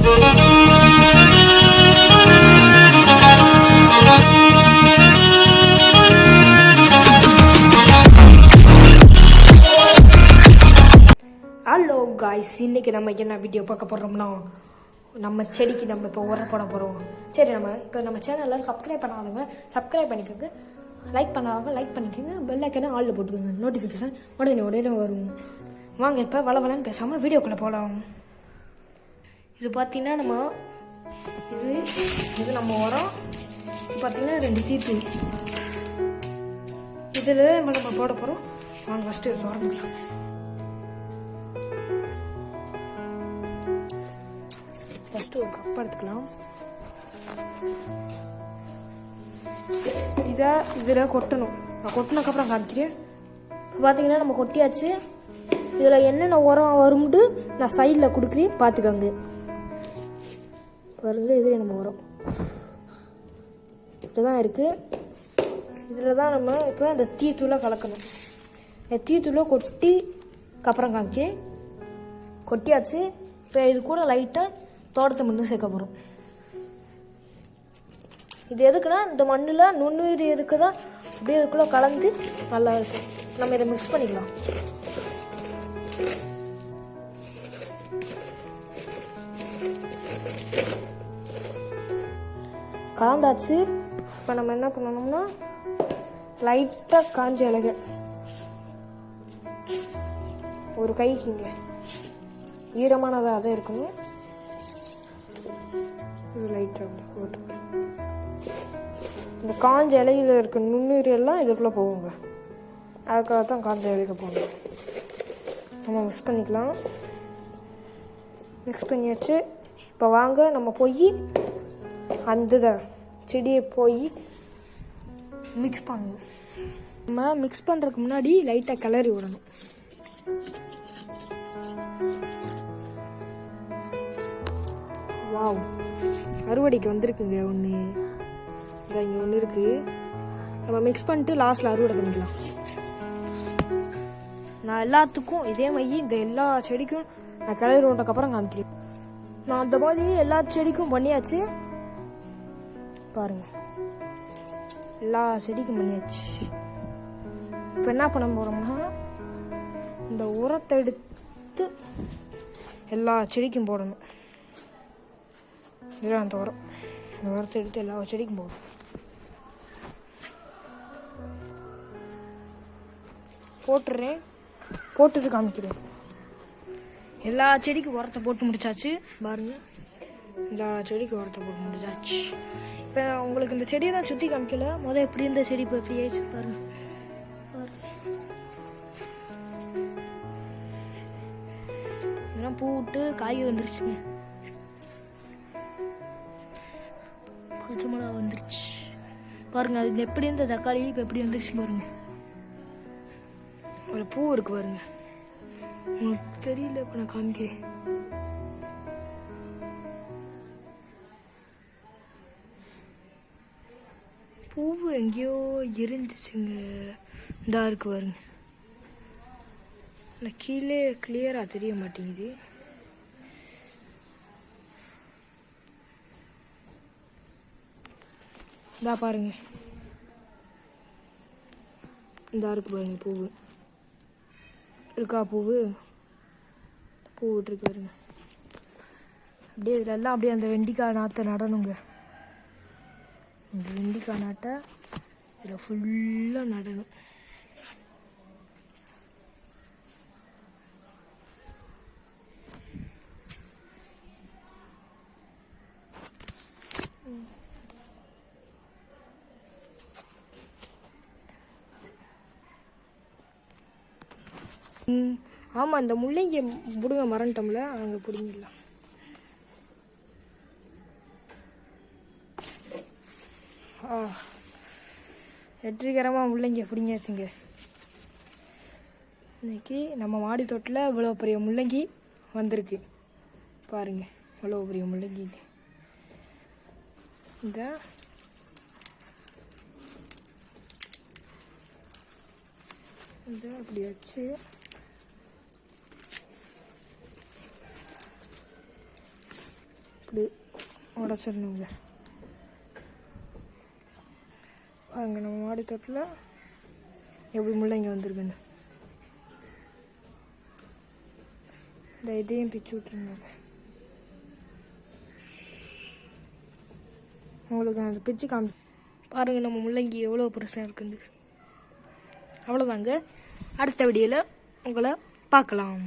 Hello guys, இன்னைக்கு நம்ம என்ன வீடியோ பார்க்க போகிறோம்னா, நம்ம செடிக்கு நம்ம இப்போ உரம் போட போகிறோம். சரி, நம்ம சேனலில் சப்ஸ்கிரைப் பண்ணாதவங்க சப்ஸ்கிரைப் பண்ணிக்கோங்க, லைக் பண்ணாதவங்க லைக் பண்ணிக்கோங்க, பெல் ஐக்கனை ஆளில் போட்டுக்கோங்க, நோட்டிஃபிகேஷன் உடனே வரும். வாங்க இப்போ வளவலன்னு பேசாமல் வீடியோக்குள்ளே போகலாம். இது பார்த்தீங்கன்னா இது நம்ம உரம். இது பார்த்தீங்கன்னா 2 தீத்து இதில் நம்ம போட போகிறோம். வாங்க ஃபஸ்ட்டு திறந்துக்கலாம். ஃபஸ்ட்டு ஒரு கப் எடுத்துக்கலாம். இதில் கொட்டணும். நான் கொட்டினதுக்கப்புறம் காமிக்கிறேன். பார்த்தீங்கன்னா நம்ம கொட்டியாச்சு. இதில் என்னென்ன உரம் வரும்னு நான் சைடில் கொடுக்குறேன், பார்த்துக்கோங்க. பாருங்க, இது நம்ம உரம் இப்படிதான் இருக்குது. இதில் தான் நம்ம இப்போ இந்த டீத்தூளை கலக்கணும். இந்த டீத்தூளை கொட்டிக்கப்புறம் காமிக்கிறேன். கொட்டியாச்சு. இப்போ இது கூட லைட்டாக தோட்டத்தை மட்டும் சேர்க்க போகிறோம். இது எதுக்குன்னா, இந்த மண்ணில் நுண்ணுயிர் எதுக்கு தான் அப்படியே இதுக்குள்ளே கலந்து நல்லா இருக்கும். நம்ம இதை மிக்ஸ் பண்ணிக்கலாம். கலந்தாச்சு. இப்போ நம்ம என்ன பண்ணணும்னா, லைட்டாக காஞ்ச இலகை ஒரு கைக்குங்க, ஈரமானதாக தான் இருக்கணும். இது லைட்டாக போட்டு இந்த காஞ்ச இலையில் இருக்க நுண்ணுயிர் எல்லாம் இதுக்குள்ளே போகுங்க. அதுக்காக தான் காஞ்ச இலைக்கு போகணும். நம்ம மிக்ஸ் பண்ணிக்கலாம். மிக்ஸ் பண்ணியாச்சு. இப்போ வாங்க நம்ம போய் அந்த செடியை போய் மிக்ஸ் பண்ணணும். நம்ம மிக்ஸ் பண்ணுறதுக்கு முன்னாடி லைட்டாக கிளறி விடணும். வாவ், அறுவடைக்கு வந்திருக்குங்க ஒன்று. இங்கே ஒன்று இருக்குது. நம்ம மிக்ஸ் பண்ணிட்டு லாஸ்ட்டில் அறுவடை பண்ணிக்கலாம். நான் எல்லாத்துக்கும் இதே மாதிரி இந்த எல்லா செடிக்கும் நான் கிளறி விட்டதுக்கப்புறம் காமிக்கிறேன். நான் அந்த மாதிரி எல்லா செடிக்கும் பண்ணியாச்சு. பாருங்கள், எல்லா செடிக்கும் பண்ணியாச்சு. இப்போ என்ன பண்ண போகிறோம்னா, இந்த உரத்தை எடுத்து எல்லா செடிக்கும் போடணும். இதுதான் அந்த உரம். இந்த உரத்தை எடுத்து எல்லா செடிக்கும் போடணும். போட்டுடுறேன். போட்டுட்டு காமிக்கிறேன். எல்லா செடிக்கும் உரத்தை போட்டு முடிச்சாச்சு. பாருங்க, எல்லா செடிக்கும் உரத்தை போட்டு முடிச்சாச்சு. இப்போ உங்களுக்கு இந்த செடியை தான் சுற்றி காமிக்கல. முதல் எப்படி இருந்த செடி இப்போ எப்படி ஆயிடுச்சு பாருங்க. இதெல்லாம் பூ விட்டு காய் வந்துருச்சுங்க. பச்சை மிளகா வந்துருச்சு பாருங்க. அது எப்படி இருந்த தக்காளி இப்போ எப்படி வந்துருச்சு பாருங்க. ஒரு பூ இருக்கு பாருங்க. உங்களுக்கு தெரியல, இப்போ நான் காமிக்கிறேன். பூ எங்கேயோ இருந்துச்சுங்க. இந்தா இருக்கு பாருங்க. நான் கீழே கிளியராக தெரிய மாட்டேங்குது. இந்தா பாருங்க, இந்தா இருக்கு பாருங்க. பூவு இருக்கா? பூ விட்டுருக்கு பாருங்க. அப்படியே இதில் எல்லாம் அப்படியே அந்த வெண்டிக்காய் நாற்றை நடணுங்க. இந்த வெண்டிக்காய் நாட்டை இதில் ஃபுல்லாக நடணும். ஆமாம், இந்த முள்ளங்கி பிடுங்க மறந்துட்டோம்ல, அங்கே பிடுங்கிடலாம். வெற்றிகரமாக முள்ளங்கியை பிடிங்காச்சுங்க. இன்னைக்கு நம்ம மாடி தோட்டத்தில் இவ்வளோ பெரிய முள்ளங்கி வந்திருக்கு பாருங்கள். இவ்வளோ பெரிய முள்ளங்கி. இந்த அப்படி வச்சு இப்படி உடச்சிடணுங்க. பாருங்க நம்ம மாடி தோட்டத்தில் எப்படி முள்ளங்கி வந்திருக்குன்னு. இந்த இதையும் பிச்சு விட்டுருங்க. உங்களுக்கு அந்த பிச்சு காமி பாருங்கள் நம்ம முள்ளங்கி எவ்வளோ பெருசாக இருக்குன்னு. அவ்வளோதாங்க, அடுத்த வீடியோவில் உங்களை பார்க்கலாம்.